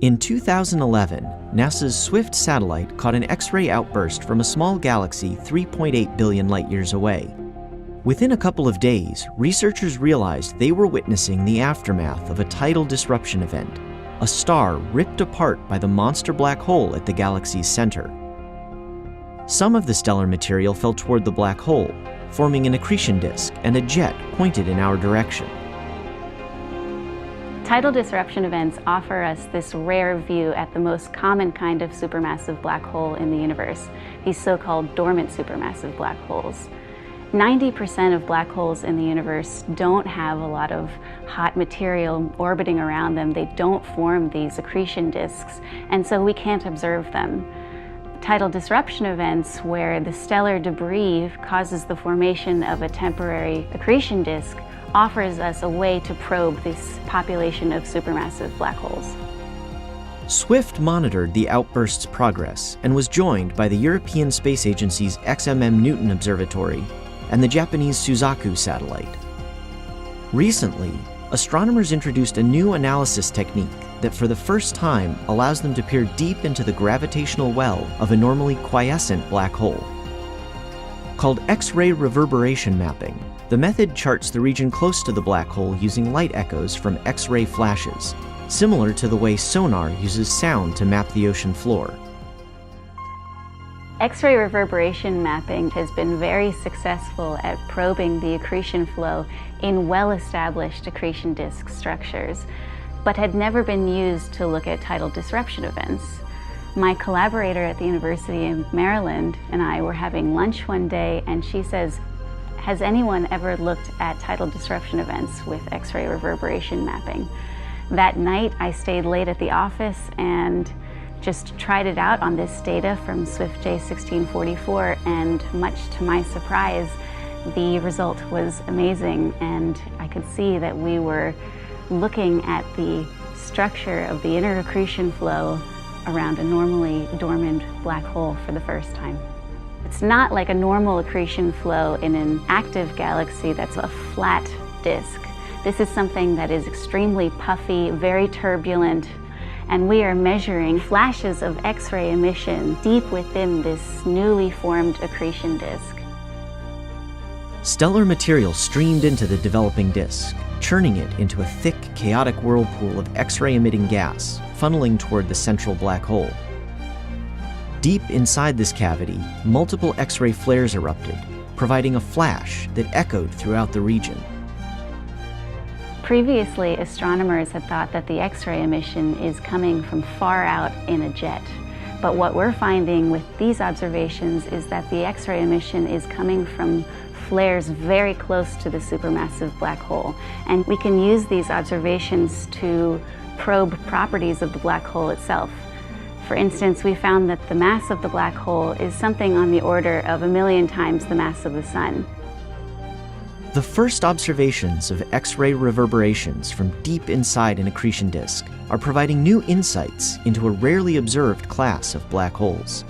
In 2011, NASA's Swift satellite caught an X-ray outburst from a small galaxy 3.8 billion light-years away. Within a couple of days, researchers realized they were witnessing the aftermath of a tidal disruption event, a star ripped apart by the monster black hole at the galaxy's center. Some of the stellar material fell toward the black hole, forming an accretion disk and a jet pointed in our direction. Tidal disruption events offer us this rare view at the most common kind of supermassive black hole in the universe, these so-called dormant supermassive black holes. 90% of black holes in the universe don't have a lot of hot material orbiting around them. They don't form these accretion disks, and so we can't observe them. Tidal disruption events, where the stellar debris causes the formation of a temporary accretion disk, offers us a way to probe this population of supermassive black holes. Swift monitored the outburst's progress and was joined by the European Space Agency's XMM-Newton observatory and the Japanese Suzaku satellite. Recently, astronomers introduced a new analysis technique that for the first time allows them to peer deep into the gravitational well of a normally quiescent black hole. Called X-ray reverberation mapping, the method charts the region close to the black hole using light echoes from X-ray flashes, similar to the way sonar uses sound to map the ocean floor. X-ray reverberation mapping has been very successful at probing the accretion flow in well-established accretion disk structures, but had never been used to look at tidal disruption events. My collaborator at the University of Maryland and I were having lunch one day, and she says, "Has anyone ever looked at tidal disruption events with X-ray reverberation mapping?" That night, I stayed late at the office and just tried it out on this data from Swift J1644, and much to my surprise, the result was amazing, and I could see that we were looking at the structure of the inner accretion flow around a normally dormant black hole for the first time. It's not like a normal accretion flow in an active galaxy that's a flat disk. This is something that is extremely puffy, very turbulent, and we are measuring flashes of X-ray emission deep within this newly formed accretion disk. Stellar material streamed into the developing disk, churning it into a thick, chaotic whirlpool of X-ray emitting gas, funneling toward the central black hole. Deep inside this cavity, multiple X-ray flares erupted, providing a flash that echoed throughout the region. Previously, astronomers had thought that the X-ray emission is coming from far out in a jet. But what we're finding with these observations is that the X-ray emission is coming from flares very close to the supermassive black hole. And we can use these observations to probe properties of the black hole itself. For instance, we found that the mass of the black hole is something on the order of 1,000,000 times the mass of the Sun. The first observations of X-ray reverberations from deep inside an accretion disk are providing new insights into a rarely observed class of black holes.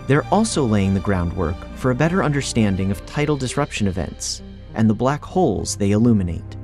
They're also laying the groundwork for a better understanding of tidal disruption events and the black holes they illuminate.